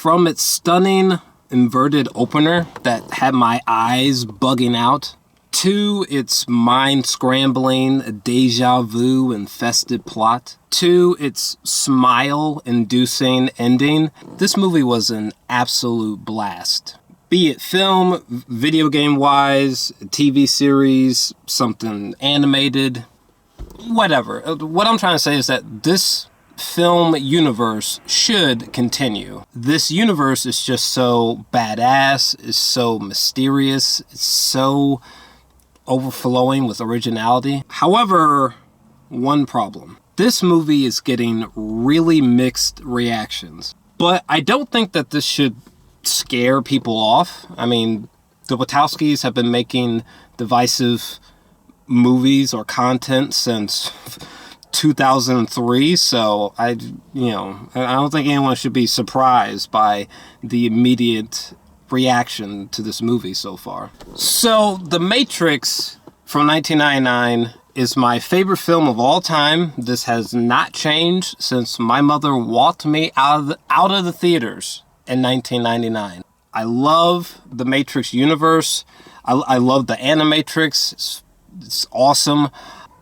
From its stunning inverted opener that had my eyes bugging out, to its mind-scrambling, deja vu infested plot, to its smile-inducing ending, this movie was an absolute blast. Be it film, video game-wise, TV series, something animated, whatever. What I'm trying to say is that this film universe should continue. This universe is just so badass, it's so mysterious, it's so overflowing with originality. However, one problem. This movie is getting really mixed reactions. But I don't think that this should scare people off. I mean, the Wachowskis have been making divisive movies or content since 2003, so I don't think anyone should be surprised by the immediate reaction to this movie so far. So, The Matrix from 1999 is my favorite film of all time. This has not changed since my mother walked me out of the theaters in 1999. I love the Matrix universe. I love the ANIMATRIX. It's awesome.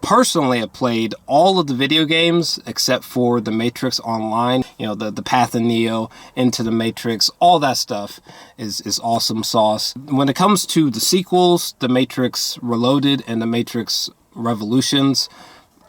Personally, I played all of the video games except for The Matrix Online. You know, the Path of Neo, Into the Matrix, all that stuff is awesome sauce. When it comes to the sequels, The Matrix Reloaded and The Matrix Revolutions,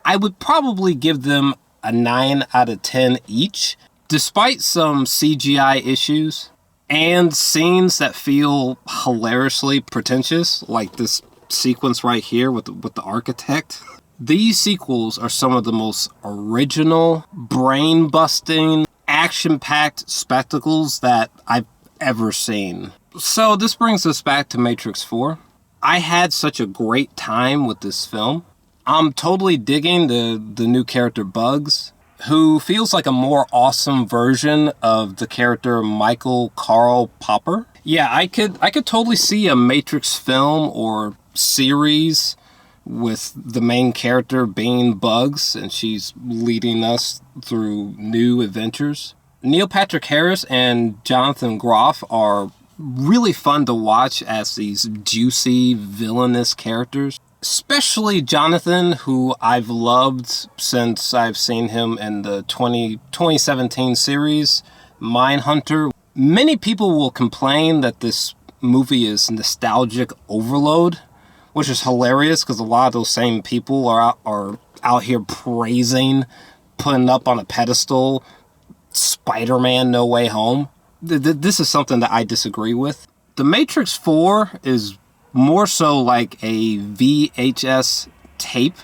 I would probably give them a 9 out of 10 each. Despite some CGI issues and scenes that feel hilariously pretentious, like this sequence right here with the architect, these sequels are some of the most original, brain-busting, action-packed spectacles that I've ever seen. So this brings us back to Matrix 4. I had such a great time with this film. I'm totally digging the new character Bugs, who feels like a more awesome version of the character Michael Carl Popper. Yeah, I could totally see a Matrix film or series with the main character being Bugs, and she's leading us through new adventures. Neil Patrick Harris and Jonathan Groff are really fun to watch as these juicy, villainous characters. Especially Jonathan, who I've loved since I've seen him in the 2017 series, Mindhunter. Many people will complain that this movie is nostalgic overload, which is hilarious because a lot of those same people are out here praising, putting up on a pedestal, Spider-Man No Way Home. This is something that I disagree with. The Matrix 4 is more so like a VHS tape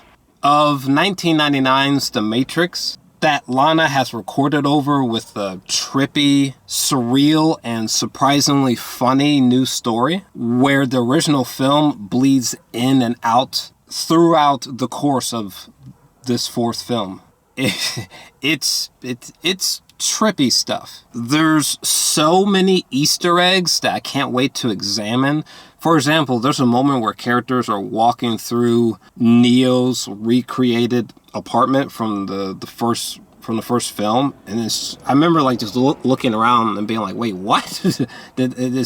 of 1999's The Matrix that Lana has recorded over with a trippy, surreal, and surprisingly funny new story where the original film bleeds in and out throughout the course of this fourth film. It's trippy stuff. There's so many Easter eggs that I can't wait to examine. For example, there's a moment where characters are walking through Neo's recreated apartment from the first film, and I remember like just looking around and being like, "Wait, what? Is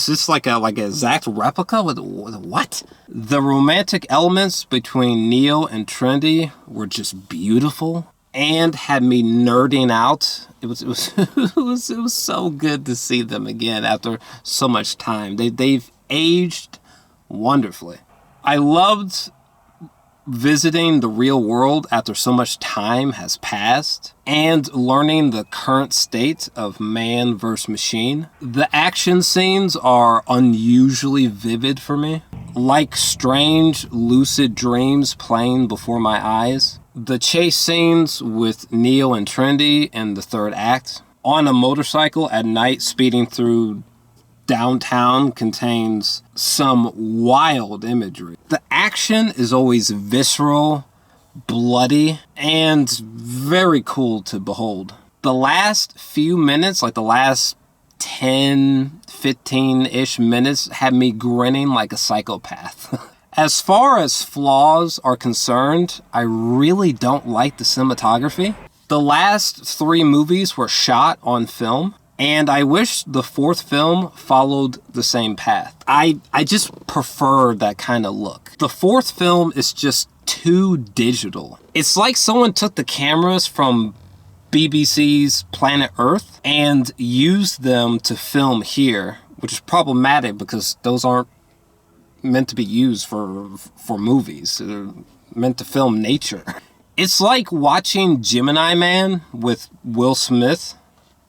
this like an exact replica? With what?" The romantic elements between Neo and Trinity were just beautiful and had me nerding out. It was so good to see them again after so much time. They've aged wonderfully. I loved visiting the real world after so much time has passed and learning the current state of man versus machine. The action scenes are unusually vivid for me, like strange lucid dreams playing before my eyes. The chase scenes with Neo and Trinity in the third act on a motorcycle at night speeding through downtown contains some wild imagery. The action is always visceral, bloody, and very cool to behold. The last few minutes, like the last 10, 15-ish minutes, had me grinning like a psychopath. As far as flaws are concerned, I really don't like the cinematography. The last 3 movies were shot on film, And I wish the fourth film followed the same path. I just prefer that kind of look. The fourth film is just too digital. It's like someone took the cameras from BBC's Planet Earth and used them to film here, which is problematic because those aren't meant to be used for movies. They're meant to film nature. It's like watching Gemini Man with Will Smith,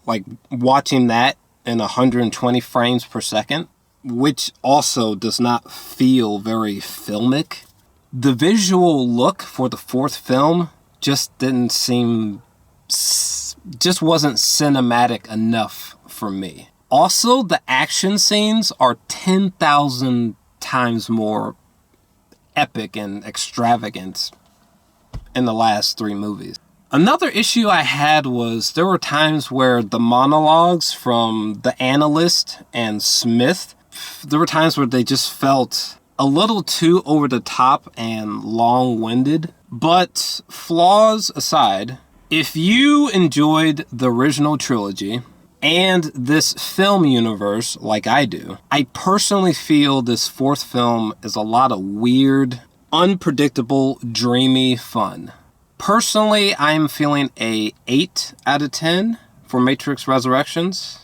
like watching that in 120 frames per second, which also does not feel very filmic. The visual look for the fourth film just didn't seem, just wasn't cinematic enough for me. Also, the action scenes are 10,000 times more epic and extravagant in the last three movies. Another issue I had was there were times where the monologues from the analyst and Smith, there were times where they just felt a little too over the top and long-winded. But flaws aside, if you enjoyed the original trilogy and this film universe like I do, I personally feel this fourth film is a lot of weird, unpredictable, dreamy fun. Personally, I'm feeling a 8 out of 10 for Matrix Resurrections.